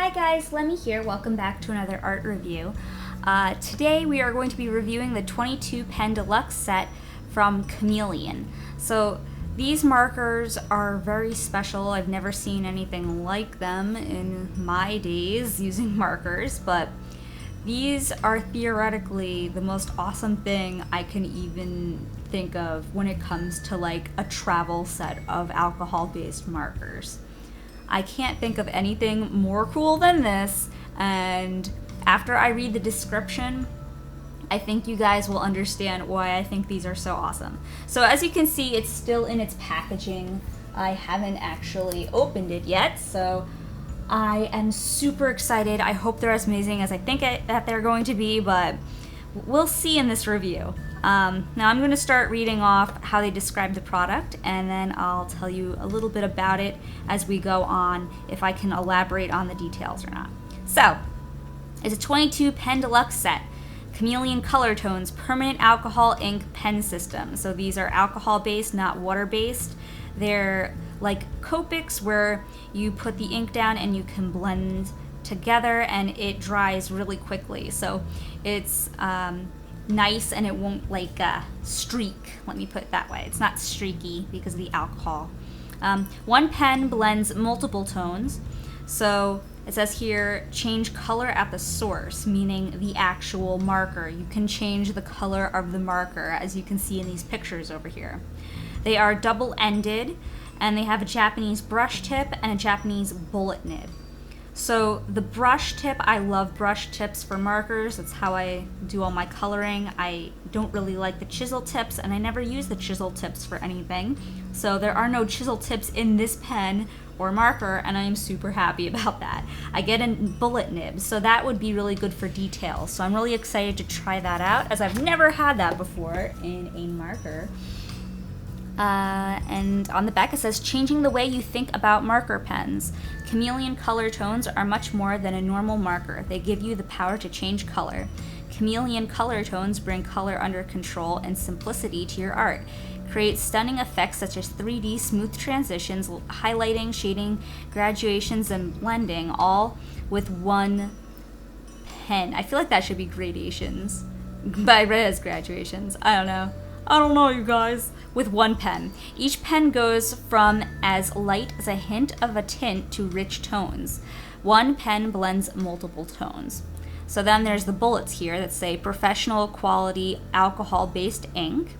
Hi guys, Lemmy here. Welcome back to another art review. Today we are going to be reviewing the 22 pen Deluxe set from Chameleon. So these markers are very special. I've never seen anything like them in my days using markers, but these are theoretically the most awesome thing I can even think of when it comes to like a travel set of alcohol-based markers. I can't think of anything more cool than this, and after I read the description, I think you guys will understand why I think these are so awesome. So as you can see, it's still in its packaging. I haven't actually opened it yet, so I am super excited. I hope they're as amazing as I think that they're going to be, but we'll see in this review. Now I'm going to start reading off how they describe the product, and then I'll tell you a little bit about it as we go on, if I can elaborate on the details or not. So, it's a 22 pen deluxe set. Chameleon color tones, permanent alcohol ink pen system. So these are alcohol based, not water based. They're like Copics, where you put the ink down and you can blend together and it dries really quickly. So it's nice and it won't like streak, let me put it that way. It's not streaky because of the alcohol. One pen blends multiple tones. So it says here, change color at the source, meaning the actual marker. You can change the color of the marker, as you can see in these pictures over here. They are double-ended, and they have a Japanese brush tip and a Japanese bullet nib. So the brush tip, I love brush tips for markers. That's how I do all my coloring. I don't really like the chisel tips, and I never use the chisel tips for anything. So there are no chisel tips in this pen or marker, and I am super happy about that. I get a bullet nib, so that would be really good for details. So I'm really excited to try that out, as I've never had that before in a marker. And on the back it says, changing the way you think about marker pens. Chameleon color tones are much more than a normal marker. They give you the power to change color. Chameleon color tones bring color under control and simplicity to your art. Create stunning effects such as 3D smooth transitions, highlighting, shading, graduations, and blending, all with one pen. I feel like that should be gradations, but I read it as graduations. I don't know, you guys. With one pen. Each pen goes from as light as a hint of a tint to rich tones. One pen blends multiple tones. So then there's the bullets here that say professional quality alcohol-based ink.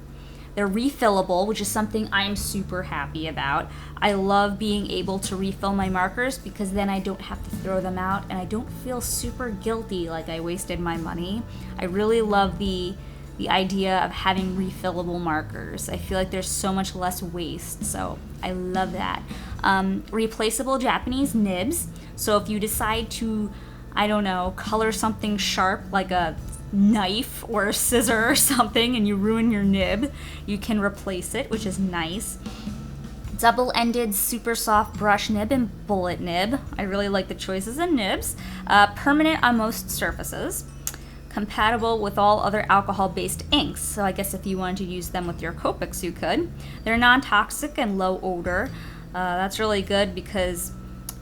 They're refillable, which is something I'm super happy about. I love being able to refill my markers because then I don't have to throw them out and I don't feel super guilty like I wasted my money. I really love the idea of having refillable markers. I feel like there's so much less waste, so I love that. Replaceable Japanese nibs. So if you decide to, I don't know, color something sharp like a knife or a scissor or something and you ruin your nib, you can replace it, which is nice. Double-ended super soft brush nib and bullet nib. I really like the choices in nibs. Permanent on most surfaces. Compatible with all other alcohol-based inks, so I guess if you wanted to use them with your Copics, you could. They're non-toxic and low odor. That's really good because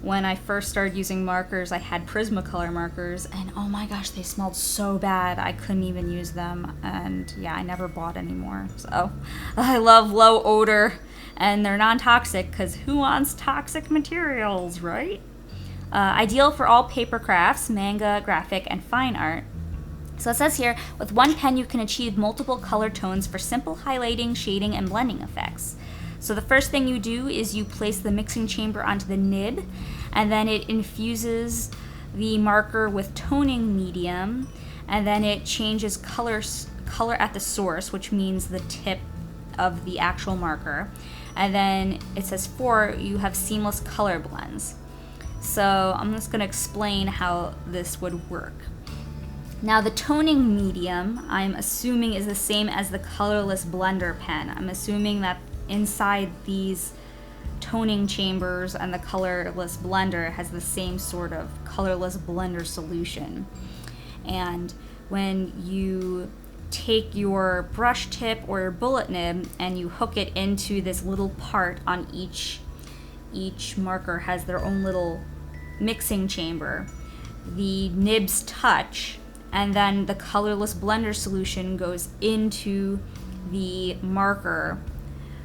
when I first started using markers, I had Prismacolor markers, and oh my gosh, they smelled so bad. I couldn't even use them, and yeah, I never bought any more. So I love low odor, and they're non-toxic because who wants toxic materials, right? Ideal for all paper crafts, manga, graphic, and fine art. So it says here, with one pen you can achieve multiple color tones for simple highlighting, shading, and blending effects. So the first thing you do is you place the mixing chamber onto the nib, and then it infuses the marker with toning medium, and then it changes color at the source, which means the tip of the actual marker. And then it says 4, you have seamless color blends. So I'm just going to explain how this would work. Now the toning medium, I'm assuming, is the same as the colorless blender pen. I'm assuming that inside these toning chambers and the colorless blender has the same sort of colorless blender solution. And when you take your brush tip or your bullet nib and you hook it into this little part on each marker has their own little mixing chamber, the nibs touch, and then the colorless blender solution goes into the marker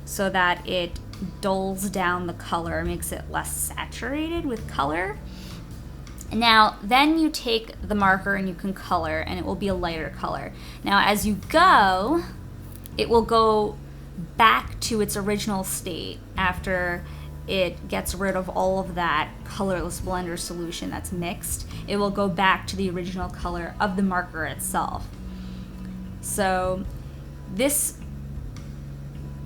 so that it dulls down the color, makes it less saturated with color. Now, then you take the marker and you can color, and it will be a lighter color. Now, as you go, it will go back to its original state after it gets rid of all of that colorless blender solution that's mixed. It will go back to the original color of the marker itself. So this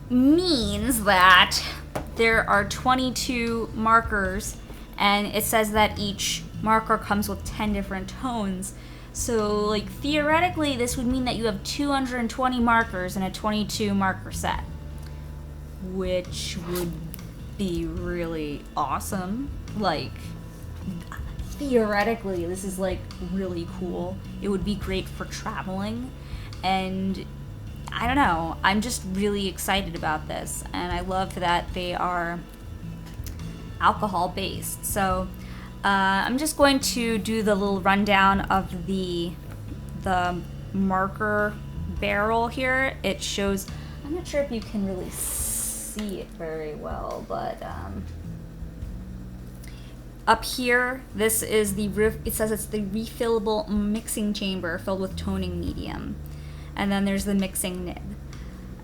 means that there are 22 markers, and it says that each marker comes with 10 different tones. So like theoretically this would mean that you have 220 markers in a 22 marker set, which would be really awesome. Like theoretically this is like really cool. It would be great for traveling, and I don't know, I'm just really excited about this, and I love that they are alcohol based. So I'm just going to do the little rundown of the marker barrel here. It shows, I'm not sure if you can really see it very well, but up here, this is it says it's the refillable mixing chamber filled with toning medium. And then there's the mixing nib.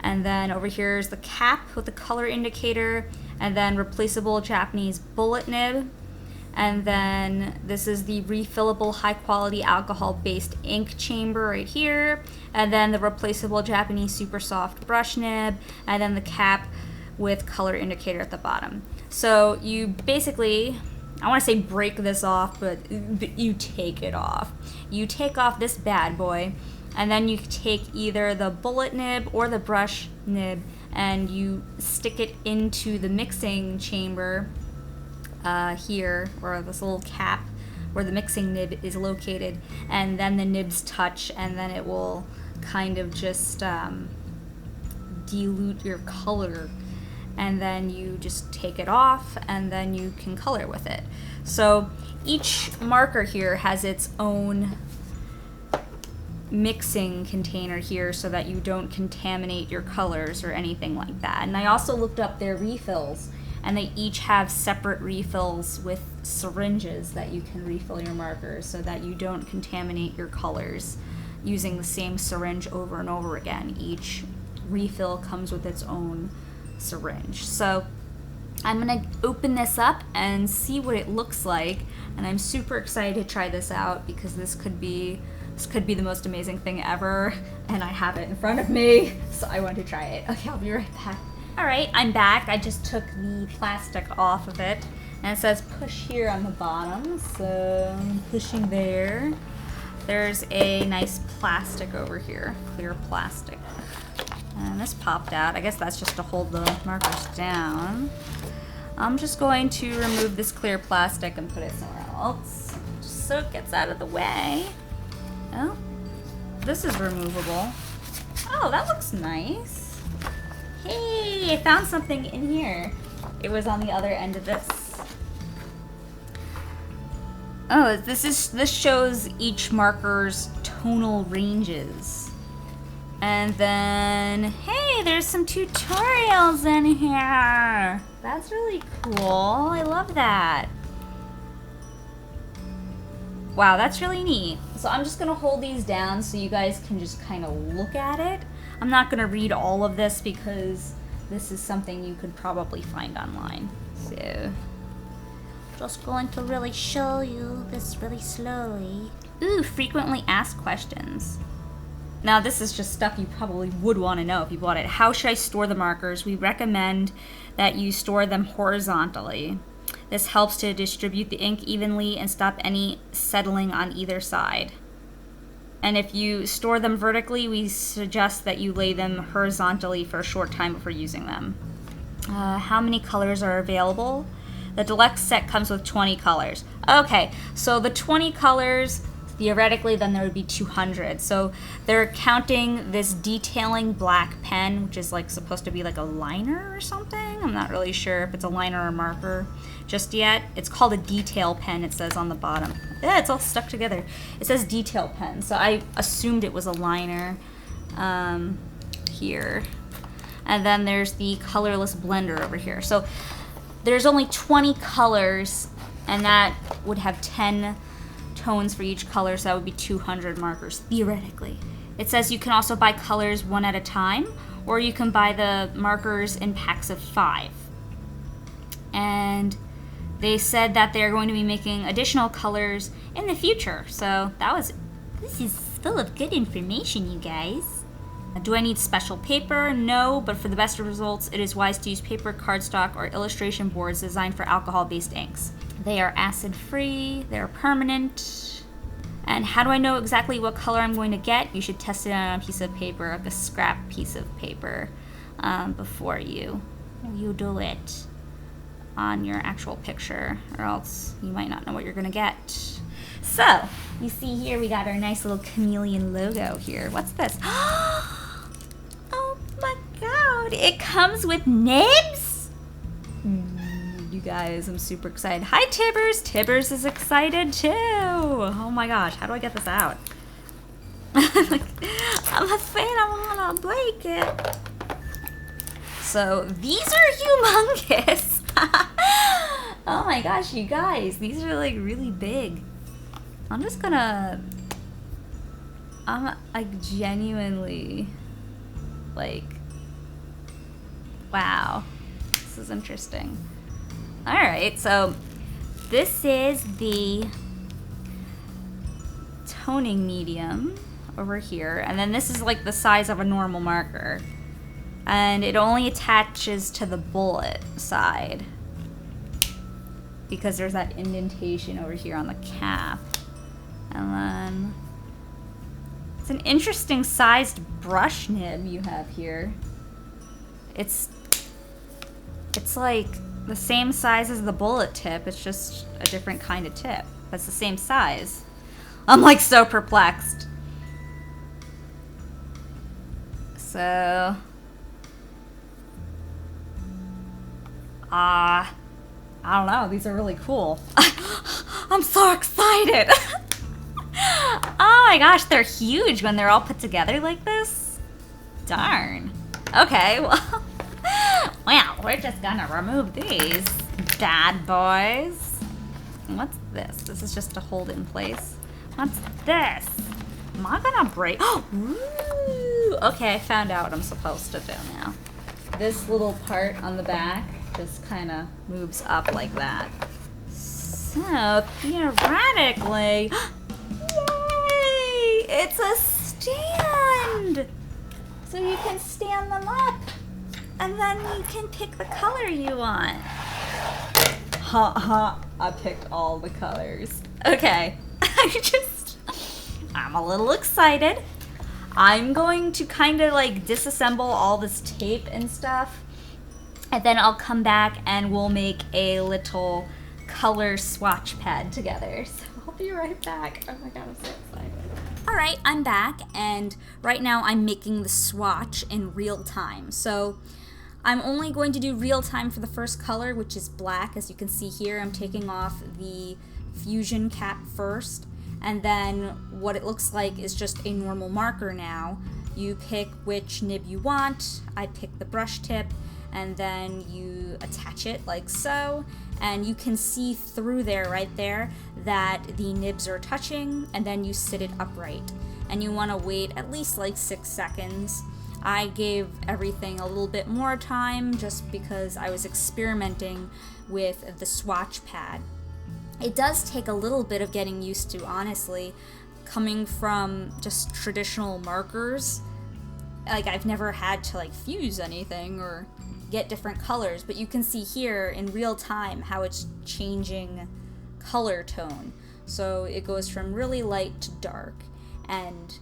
And then over here is the cap with the color indicator, and then replaceable Japanese bullet nib. And then this is the refillable high quality alcohol based ink chamber right here. And then the replaceable Japanese super soft brush nib, and then the cap with color indicator at the bottom. So you basically, I want to say break this off, but you take it off. You take off this bad boy, and then you take either the bullet nib or the brush nib, and you stick it into the mixing chamber here, or this little cap where the mixing nib is located, and then the nibs touch, and then it will kind of just dilute your color, and then you just take it off, and then you can color with it. So each marker here has its own mixing container here so that you don't contaminate your colors or anything like that. And I also looked up their refills, and they each have separate refills with syringes that you can refill your markers so that you don't contaminate your colors using the same syringe over and over again. Each refill comes with its own syringe. So I'm gonna open this up and see what it looks like, and I'm super excited to try this out because this could be the most amazing thing ever, and I have it in front of me, so I want to try it. Okay, I'll be right back. All right, I'm back. I just took the plastic off of it, and it says push here on the bottom, so I'm pushing there. There's a nice plastic over here, clear plastic. And this popped out. I guess that's just to hold the markers down. I'm just going to remove this clear plastic and put it somewhere else, just so it gets out of the way. Oh, this is removable. Oh, that looks nice. Hey, I found something in here. It was on the other end of this. Oh, this shows each marker's tonal ranges. And then, hey, there's some tutorials in here. That's really cool. I love that. Wow, that's really neat. So I'm just gonna hold these down so you guys can just kind of look at it. I'm not gonna read all of this because this is something you could probably find online. So, just going to really show you this really slowly. Ooh, frequently asked questions. Now this is just stuff you probably would want to know if you bought it. How should I store the markers? We recommend that you store them horizontally. This helps to distribute the ink evenly and stop any settling on either side. And if you store them vertically, we suggest that you lay them horizontally for a short time before using them. How many colors are available? The Deluxe set comes with 20 colors. Okay, so the 20 colors, theoretically then there would be 200. So they're counting this detailing black pen, which is like supposed to be like a liner or something. I'm not really sure if it's a liner or here just yet. It's called a detail pen, it says on the bottom. Yeah, it's all stuck together. It says detail pen, so I assumed it was a liner here. And then there's the colorless blender over here. So there's only 20 colors, and that would have 10 tones for each color, so that would be 200 markers, theoretically. It says you can also buy colors one at a time, or you can buy the markers in packs of 5. And they said that they're going to be making additional colors in the future, so this is full of good information, you guys. Do I need special paper? No, but for the best results, it is wise to use paper, cardstock, or illustration boards designed for alcohol-based inks. They are acid-free, they're permanent. And how do I know exactly what color I'm going to get? You should test it on a piece of paper, like a scrap piece of paper, before you do it on your actual picture, or else you might not know what you're gonna get. So, you see here we got our nice little chameleon logo here. What's this? Oh my god, it comes with nibs? You guys, I'm super excited. Hi Tibbers! Tibbers is excited too! Oh my gosh, how do I get this out? I'm afraid I'm gonna break it. So, these are humongous! Oh my gosh, you guys, these are like really big. I'm like genuinely like, wow, this is interesting. Alright, so this is the toning medium over here, and then this is like the size of a normal marker. And it only attaches to the bullet side because there's that indentation over here on the cap. And then it's an interesting sized brush nib you have here. It's like the same size as the bullet tip, it's just a different kind of tip. But it's the same size. I'm like so perplexed. So I don't know, these are really cool. I'm so excited. Oh my gosh, they're huge when they're all put together like this. Darn. Okay, well, we're just gonna remove these bad boys. What's this? This is just to hold it in place. What's this? Am I gonna break? Oh, okay, I found out what I'm supposed to do now. This little part on the back just kind of moves up like that. So, theoretically, yay! It's a stand! So you can stand them up, and then you can pick the color you want. I picked all the colors. Okay, I'm a little excited. I'm going to kind of like disassemble all this tape and stuff, and then I'll come back and we'll make a little color swatch pad together. So I'll be right back. Oh my god, I'm so excited. Alright, I'm back, and right now I'm making the swatch in real time. So I'm only going to do real time for the first color, which is black. As you can see here, I'm taking off the fusion cap first, and then what it looks like is just a normal marker now. You pick which nib you want. I pick the brush tip, and then you attach it like so, and you can see through there, right there, that the nibs are touching, and then you sit it upright. And you want to wait at least like 6 seconds. I gave everything a little bit more time just because I was experimenting with the swatch pad. It does take a little bit of getting used to, honestly, coming from just traditional markers. Like, I've never had to like fuse anything or get different colors, but you can see here in real time how it's changing color tone. So it goes from really light to dark, and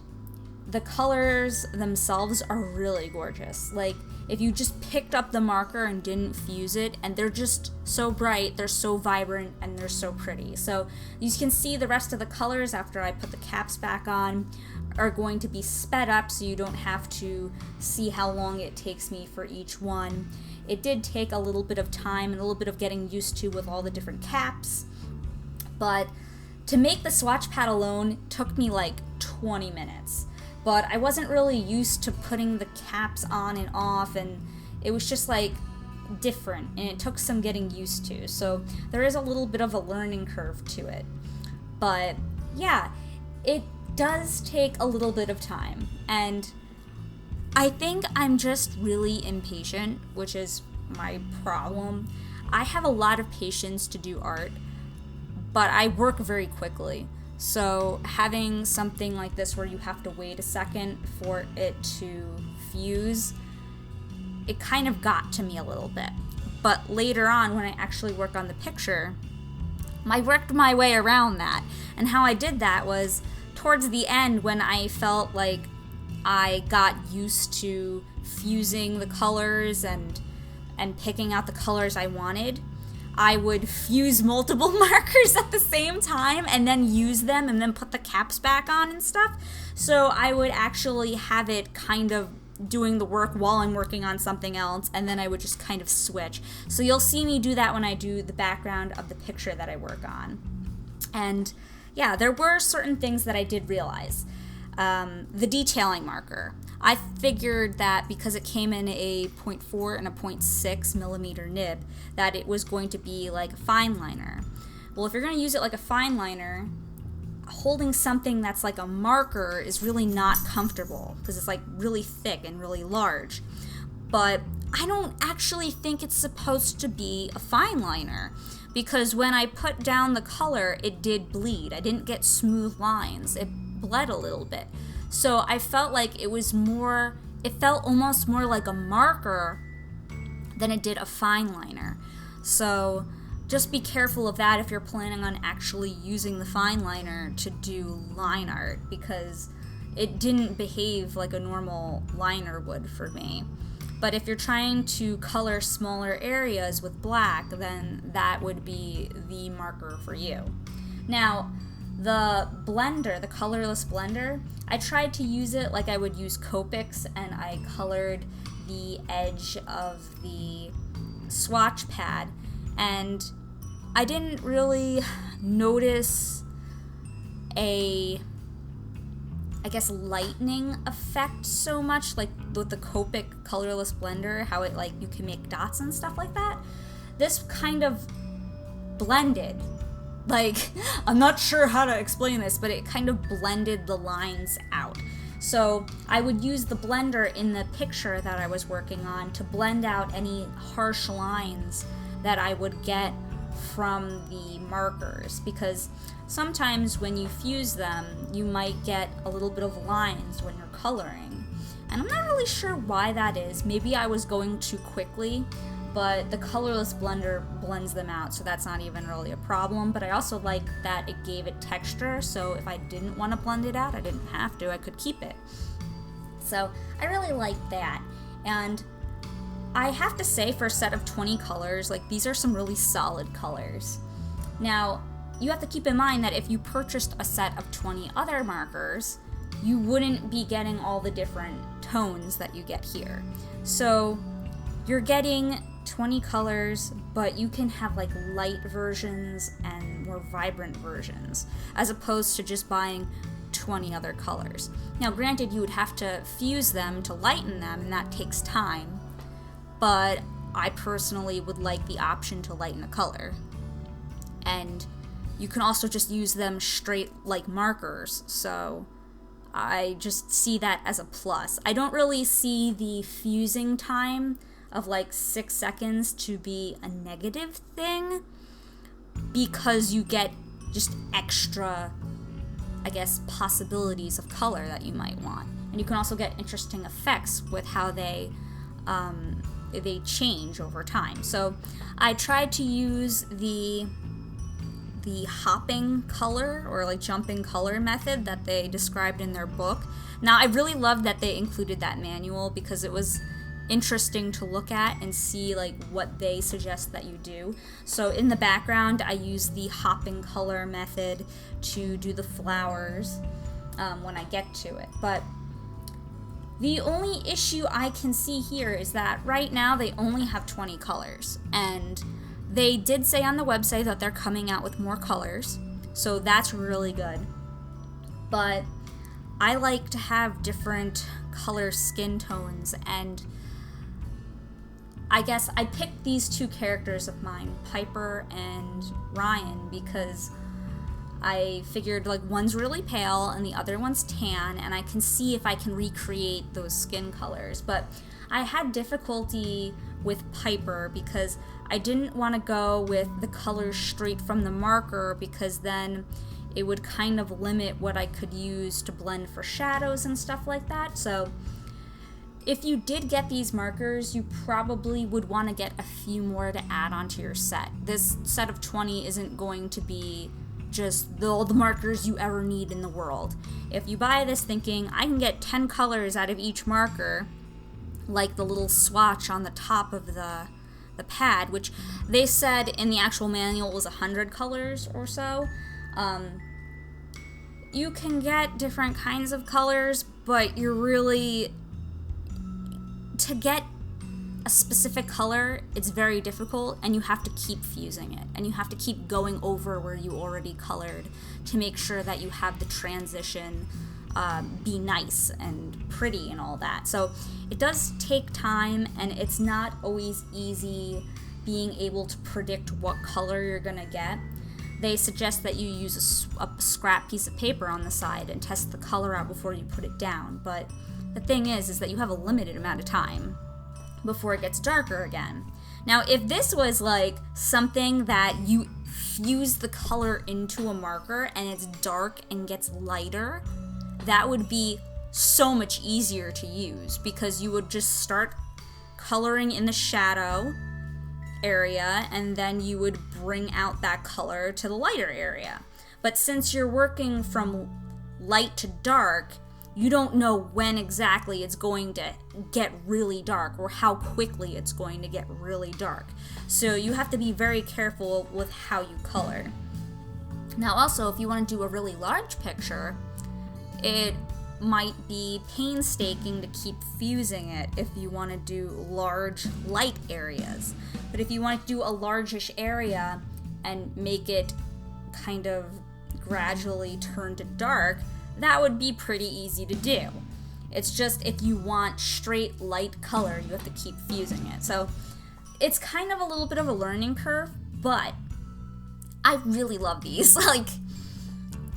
the colors themselves are really gorgeous. Like, if you just picked up the marker and didn't fuse it, and they're just so bright, they're so vibrant, and they're so pretty. So you can see the rest of the colors after I put the caps back on are going to be sped up, so you don't have to see how long it takes me for each one. It did take a little bit of time and a little bit of getting used to with all the different caps, but to make the swatch pad alone took me like 20 minutes. But I wasn't really used to putting the caps on and off, and it was just like different, and it took some getting used to. So there is a little bit of a learning curve to it. But yeah, it does take a little bit of time, and I think I'm just really impatient, which is my problem. I have a lot of patience to do art, but I work very quickly. So having something like this where you have to wait a second for it to fuse, it kind of got to me a little bit. But later on, when I actually work on the picture, I worked my way around that. And how I did that was towards the end, when I felt like I got used to fusing the colors and picking out the colors I wanted, I would fuse multiple markers at the same time and then use them and then put the caps back on and stuff. So I would actually have it kind of doing the work while I'm working on something else, and then I would just kind of switch. So you'll see me do that when I do the background of the picture that I work on. And yeah, there were certain things that I did realize. The detailing marker. I figured that because it came in a 0.4 and a 0.6 millimeter nib, that it was going to be like a fine liner. Well, if you're going to use it like a fine liner, holding something that's like a marker is really not comfortable because it's like really thick and really large. But I don't actually think it's supposed to be a fine liner, because when I put down the color, it did bleed. I didn't get smooth lines. It bled a little bit. So I felt like it felt almost more like a marker than it did a fine liner. So just be careful of that if you're planning on actually using the fine liner to do line art, because it didn't behave like a normal liner would for me. But if you're trying to color smaller areas with black, then that would be the marker for you. Now, the blender, the colorless blender, I tried to use it like I would use Copics, and I colored the edge of the swatch pad, and I didn't really notice a, I guess, lightening effect so much, like with the Copic colorless blender, how it, like, you can make dots and stuff like that. This kind of blended. Like, I'm not sure how to explain this, but it kind of blended the lines out. So I would use the blender in the picture that I was working on to blend out any harsh lines that I would get from the markers, because sometimes when you fuse them, you might get a little bit of lines when you're coloring. And I'm not really sure why that is. Maybe I was going too quickly, but the colorless blender blends them out, so that's not even really a problem. But I also like that it gave it texture, so if I didn't want to blend it out, I didn't have to, I could keep it. So I really like that. And I have to say, for a set of 20 colors, like, these are some really solid colors. Now, you have to keep in mind that if you purchased a set of 20 other markers, you wouldn't be getting all the different tones that you get here. So you're getting 20 colors, but you can have like light versions and more vibrant versions, as opposed to just buying 20 other colors. Now, granted, you would have to fuse them to lighten them, and that takes time, but I personally would like the option to lighten a color. And you can also just use them straight like markers, so I just see that as a plus. I don't really see the fusing time of like 6 seconds to be a negative thing, because you get just extra, I guess, possibilities of color that you might want. And you can also get interesting effects with how they change over time. So I tried to use the the hopping color or like jumping color method that they described in their book. Now, I really loved that they included that manual because it was interesting to look at and see like what they suggest that you do. So in the background, I use the hopping color method to do the flowers when I get to it. But the only issue I can see here is that right now they only have 20 colors, and they did say on the website that they're coming out with more colors, so that's really good. But I like to have different color skin tones, and I guess I picked these two characters of mine, Piper and Ryan, because I figured like one's really pale and the other one's tan, and I can see if I can recreate those skin colors. But I had difficulty with Piper because I didn't want to go with the colors straight from the marker, because then it would kind of limit what I could use to blend for shadows and stuff like that. So if you did get these markers, you probably would want to get a few more to add onto your set. This set of 20 isn't going to be just all the markers you ever need in the world. If you buy this thinking, I can get 10 colors out of each marker, like the little swatch on the top of the pad, which they said in the actual manual was 100 colors or so. You can get different kinds of colors, but you're really, to get a specific color, it's very difficult, and you have to keep fusing it, and you have to keep going over where you already colored to make sure that you have the transition be nice and pretty and all that. So it does take time, and it's not always easy being able to predict what color you're gonna get. They suggest that you use a scrap piece of paper on the side and test the color out before you put it down, but the thing is that you have a limited amount of time before it gets darker again. Now, if this was like something that you fuse the color into a marker and it's dark and gets lighter, that would be so much easier to use, because you would just start coloring in the shadow area and then you would bring out that color to the lighter area. But since you're working from light to dark, you don't know when exactly it's going to get really dark or how quickly it's going to get really dark. So you have to be very careful with how you color. Now also, if you want to do a really large picture, it might be painstaking to keep fusing it if you want to do large light areas. But if you want to do a largish area and make it kind of gradually turn to dark, that would be pretty easy to do. It's just if you want straight light color, you have to keep fusing it. So it's kind of a little bit of a learning curve, but I really love these. Like,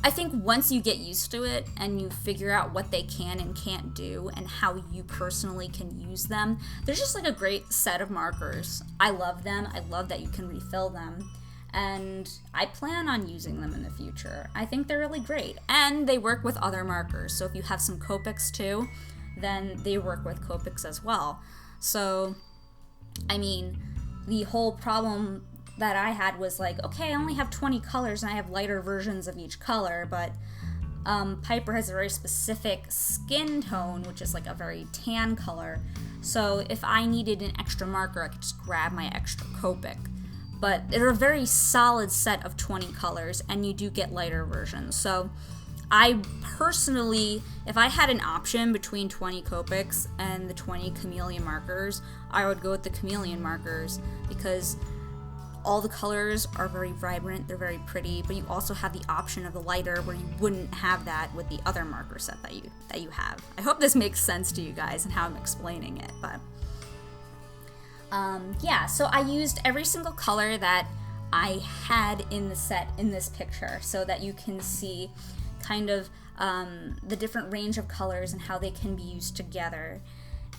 I think once you get used to it and you figure out what they can and can't do and how you personally can use them, they're just like a great set of markers. I love them. I love that you can refill them. And I plan on using them in the future. I think they're really great. And they work with other markers. So if you have some Copics too, then they work with Copics as well. So, I mean, the whole problem that I had was like, okay, I only have 20 colors and I have lighter versions of each color, but Piper has a very specific skin tone, which is like a very tan color. So if I needed an extra marker, I could just grab my extra Copic. But they're a very solid set of 20 colors, and you do get lighter versions. So I personally, if I had an option between 20 Copics and the 20 Chameleon markers, I would go with the Chameleon markers, because all the colors are very vibrant, they're very pretty, but you also have the option of the lighter where you wouldn't have that with the other marker set that you have. I hope this makes sense to you guys and how I'm explaining it, but yeah, so I used every single color that I had in the set in this picture so that you can see kind of the different range of colors and how they can be used together.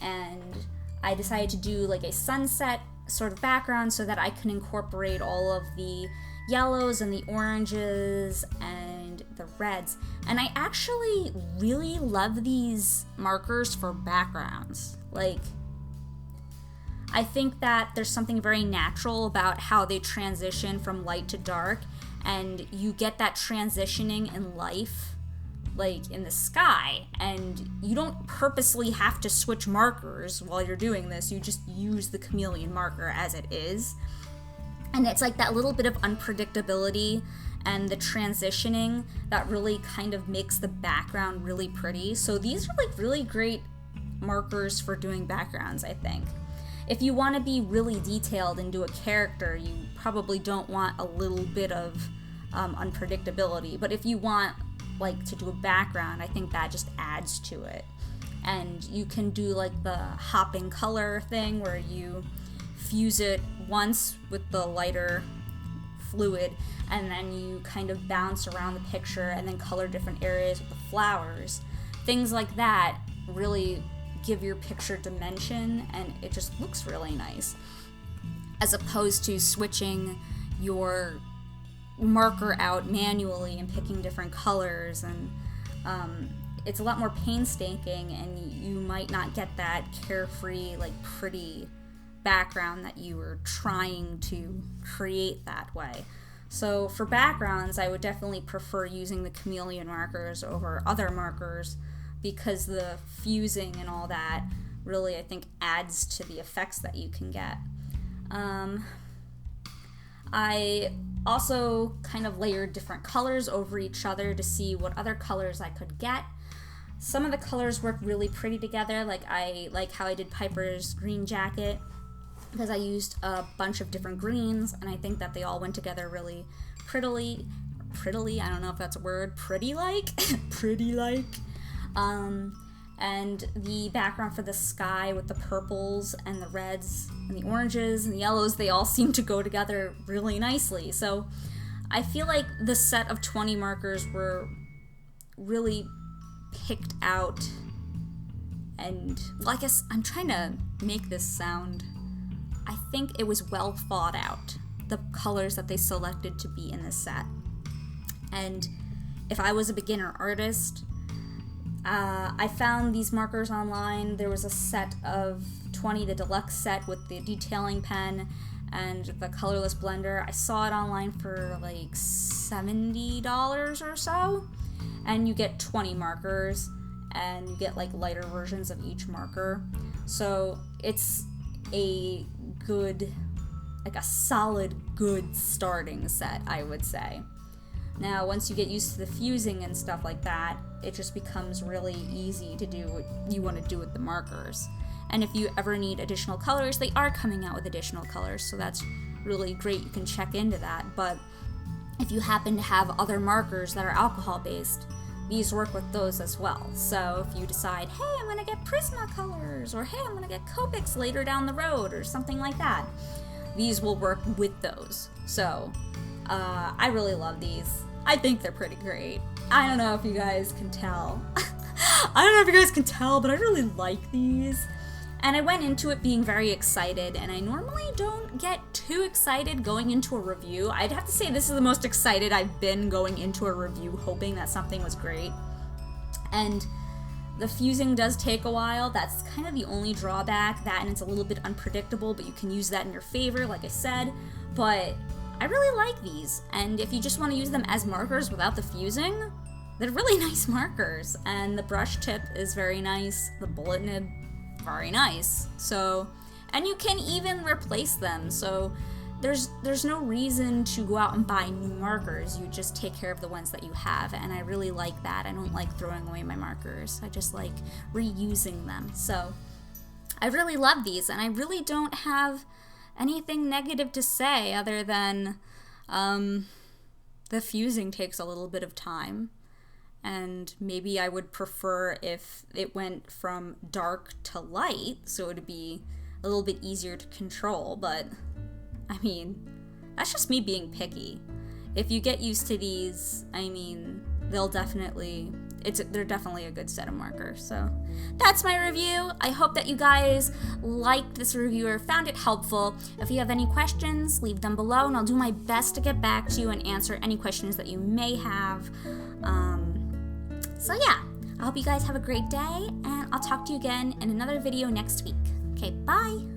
And I decided to do like a sunset sort of background so that I can incorporate all of the yellows and the oranges and the reds. And I actually really love these markers for backgrounds. Like, I think that there's something very natural about how they transition from light to dark, and you get that transitioning in life, like in the sky, and you don't purposely have to switch markers while you're doing this. You just use the Chameleon marker as it is. And it's like that little bit of unpredictability and the transitioning that really kind of makes the background really pretty. So these are like really great markers for doing backgrounds, I think. If you want to be really detailed and do a character, you probably don't want a little bit of unpredictability. But if you want like to do a background, I think that just adds to it. And you can do like the hopping color thing where you fuse it once with the lighter fluid, and then you kind of bounce around the picture and then color different areas with the flowers. Things like that really give your picture dimension, and it just looks really nice, as opposed to switching your marker out manually and picking different colors. And it's a lot more painstaking, and you might not get that carefree, like pretty background that you were trying to create that way. So for backgrounds, I would definitely prefer using the Chameleon markers over other markers, because the fusing and all that really, I think, adds to the effects that you can get. I also kind of layered different colors over each other to see what other colors I could get. Some of the colors work really pretty together, like I like how I did Piper's green jacket, because I used a bunch of different greens, and I think that they all went together really prettily, I don't know if that's a word, pretty-like? Pretty-like. And the background for the sky with the purples and the reds and the oranges and the yellows, they all seem to go together really nicely. So I feel like the set of 20 markers were really picked out, and, well, I guess I'm trying to make this sound, I think it was well thought out, the colors that they selected to be in this set. And if I was a beginner artist, I found these markers online. There was a set of 20, the Deluxe set with the detailing pen and the colorless blender. I saw it online for like $70 or so, and you get 20 markers, and you get like lighter versions of each marker. So it's a good, like a solid good starting set, I would say. Now, once you get used to the fusing and stuff like that, it just becomes really easy to do what you want to do with the markers. And if you ever need additional colors, they are coming out with additional colors, so that's really great. You can check into that. But if you happen to have other markers that are alcohol-based, these work with those as well. So if you decide, hey, I'm going to get Pigma colors, or hey, I'm going to get Copics later down the road, or something like that, these will work with those. So I really love these. I think they're pretty great. I don't know if you guys can tell. But I really like these. And I went into it being very excited, and I normally don't get too excited going into a review. I'd have to say this is the most excited I've been going into a review, hoping that something was great. And the fusing does take a while. That's kind of the only drawback, that, and it's a little bit unpredictable, but you can use that in your favor, like I said. But I really like these, and if you just want to use them as markers without the fusing, they're really nice markers. And the brush tip is very nice, the bullet nib, very nice. So, and you can even replace them, so there's no reason to go out and buy new markers. You just take care of the ones that you have, and I really like that. I don't like throwing away my markers. I just like reusing them. So I really love these, and I really don't have anything negative to say other than the fusing takes a little bit of time, and maybe I would prefer if it went from dark to light, so it would be a little bit easier to control. But I mean, that's just me being picky. If you get used to these, I mean, they're definitely a good set of markers. So that's my review. I hope that you guys liked this review or found it helpful. If you have any questions, leave them below, and I'll do my best to get back to you and answer any questions that you may have. So yeah, I hope you guys have a great day, and I'll talk to you again in another video next week. Okay, bye!